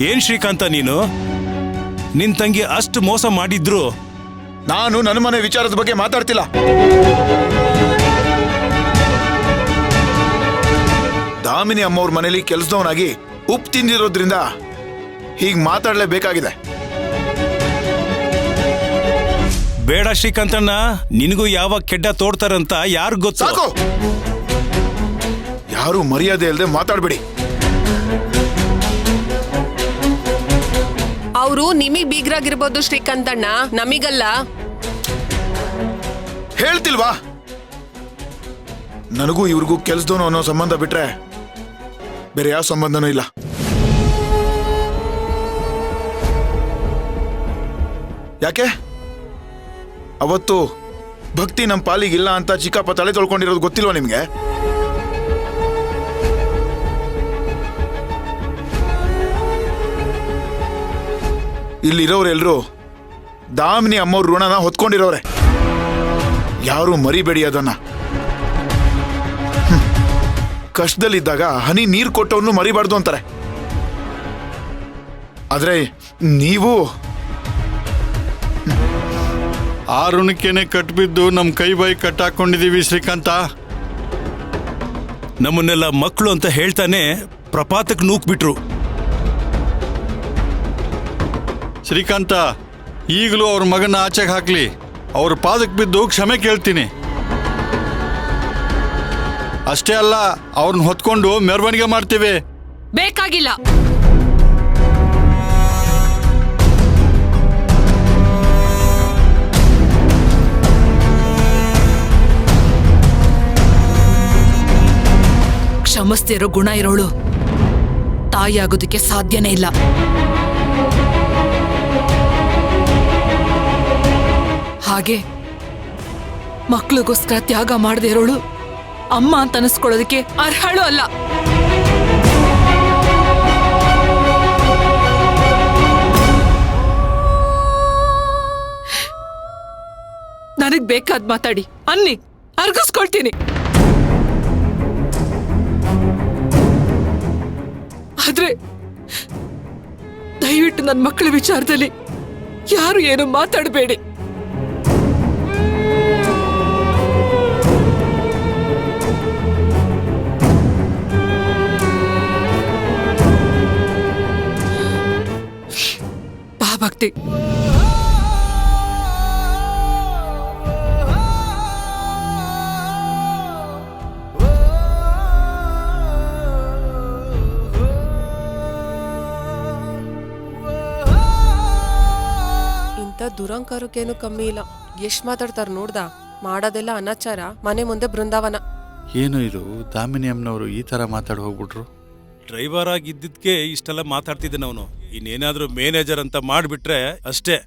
ಏನ್ ಶ್ರೀಕಾಂತ ನೀನು ನಿನ್ ತಂಗಿ ಅಷ್ಟು ಮೋಸ ಮಾಡಿದ್ರು ನಾನು ನನ್ನ ಮನೆ ವಿಚಾರದ ಬಗ್ಗೆ ಮಾತಾಡ್ತಿಲ್ಲ. ದಾಮಿನಿ ಅಮ್ಮವ್ರ ಮನೇಲಿ ಕೆಲಸದವನಾಗಿ ಉಪ್ಪು ತಿಂದಿರೋದ್ರಿಂದ ಹೀಗ್ ಮಾತಾಡ್ಲೇಬೇಕಾಗಿದೆ. ಬೇಡ ಶ್ರೀಕಾಂತಣ್ಣ, ನಿನಗೂ ಯಾವಾಗ ಕೆಡ್ಡ ತೋಡ್ತಾರಂತ ಯಾರು ಗೊತ್ತು. ಸಾಕು, ಯಾರು ಮರ್ಯಾದೆ ಇಲ್ಲದೆ ಮಾತಾಡ್ಬೇಡಿ. ಅವರು ನಿಮಗ್ ಬೀಗ್ರಾಗಿರ್ಬೋದು ಶ್ರೀಕಾಂತಣ್ಣ, ನಮಿಗಲ್ಲ. ಹೇಳ್ತಿಲ್ವಾ, ನನಗೂ ಇವ್ರಿಗೂ ಕೆಲ್ಸದವನು ಅನ್ನೋ ಸಂಬಂಧ ಬಿಟ್ರೆ ಬೇರೆ ಯಾವ ಸಂಬಂಧನೂ ಇಲ್ಲ. ಯಾಕೆ ಅವತ್ತು ಭಕ್ತಿ ನಮ್ಮ ಪಾಲಿಗಿಲ್ಲ ಅಂತ ಚಿಕ್ಕಪ್ಪ ತಲೆ ತೊಳ್ಕೊಂಡಿರೋದು ಗೊತ್ತಿಲ್ವಾ ನಿಮ್ಗೆ? ಇಲ್ಲಿರೋರೆಲ್ಲರೂ ದಾಮಿನಿ ಅಮ್ಮವ್ರ ಋಣನ ಹೊತ್ಕೊಂಡಿರೋರೆ. ಯಾರು ಮರಿಬೇಡಿ ಅದನ್ನ. ಕಷ್ಟದಲ್ಲಿದ್ದಾಗ ಹನಿ ನೀರು ಕೊಟ್ಟವನು ಮರಿಬಾರ್ದು ಅಂತಾರೆ. ಆದ್ರೆ ನೀವು ಆ ಋಣಕ್ಕೇನೆ ಕಟ್ಬಿದ್ದು ನಮ್ಮ ಕೈ ಬಾಯಿ ಕಟ್ಟಾಕೊಂಡಿದೀವಿ ಶ್ರೀಕಾಂತ. ನಮ್ಮನ್ನೆಲ್ಲ ಮಕ್ಕಳು ಅಂತ ಹೇಳ್ತಾನೆ ಪ್ರಪಾತಕ್ಕೆ ನೂಕ್ಬಿಟ್ರು. ಶ್ರೀಕಾಂತ, ಈಗಲೂ ಅವ್ರ ಮಗನ ಆಚೆಗೆ ಹಾಕ್ಲಿ, ಅವ್ರ ಪಾದಕ್ಕೆ ಬಿದ್ದು ಕ್ಷಮೆ ಕೇಳ್ತೀನಿ. ಅಷ್ಟೇ ಅಲ್ಲ, ಅವ್ರನ್ನ ಹೊತ್ಕೊಂಡು ಮೆರವಣಿಗೆ ಮಾಡ್ತೀವಿ. ಬೇಕಾಗಿಲ್ಲ. ಕ್ಷಮಿಸ್ತಿರೋ ಗುಣ ಇರೋಳು ತಾಯಿಯಾಗೋದಕ್ಕೆ ಸಾಧ್ಯನೇ ಇಲ್ಲ. ಹಾಗೆ ಮಕ್ಳಿಗೋಸ್ಕರ ತ್ಯಾಗ ಮಾಡದೇ ಇರೋಳು ಅಮ್ಮ ಅಂತ ಅನಿಸ್ಕೊಳ್ಳೋದಕ್ಕೆ ಅರ್ಹಳು ಅಲ್ಲ. ನನಗ್ ಬೇಕಾದ್ ಮಾತಾಡಿ ಅನ್ನಿ, ಅರ್ಗಿಸ್ಕೊಳ್ತೀನಿ. ಆದ್ರೆ ದಯವಿಟ್ಟು ನನ್ನ ಮಕ್ಕಳ ವಿಚಾರದಲ್ಲಿ ಯಾರು ಏನು ಮಾತಾಡಬೇಡಿ. ಬಾ ಭಕ್ತಿ. ದುರಂಕಾರಕ್ಕೇನು ಕಮ್ಮಿ ಇಲ್ಲ. ಎಷ್ಟ್ ಮಾತಾಡ್ತಾರ ನೋಡ್ದ. ಮಾಡೋದೆಲ್ಲ ಅನಾಚಾರ, ಮನೆ ಮುಂದೆ ಬೃಂದಾವನ. ಏನು ಇದು, ದಾಮಿನಿ ಅಮ್ಮನವರು ಈ ತರ ಮಾತಾಡಿ ಹೋಗ್ಬಿಟ್ರು. ಡ್ರೈವರ್ ಆಗಿದ್ದಕ್ಕೆ ಇಷ್ಟೆಲ್ಲ ಮಾತಾಡ್ತಿದ್ದೆ. ಅವನು ಇನ್ನೇನಾದ್ರೂ ಮ್ಯಾನೇಜರ್ ಅಂತ ಮಾಡ್ಬಿಟ್ರೆ ಅಷ್ಟೇ.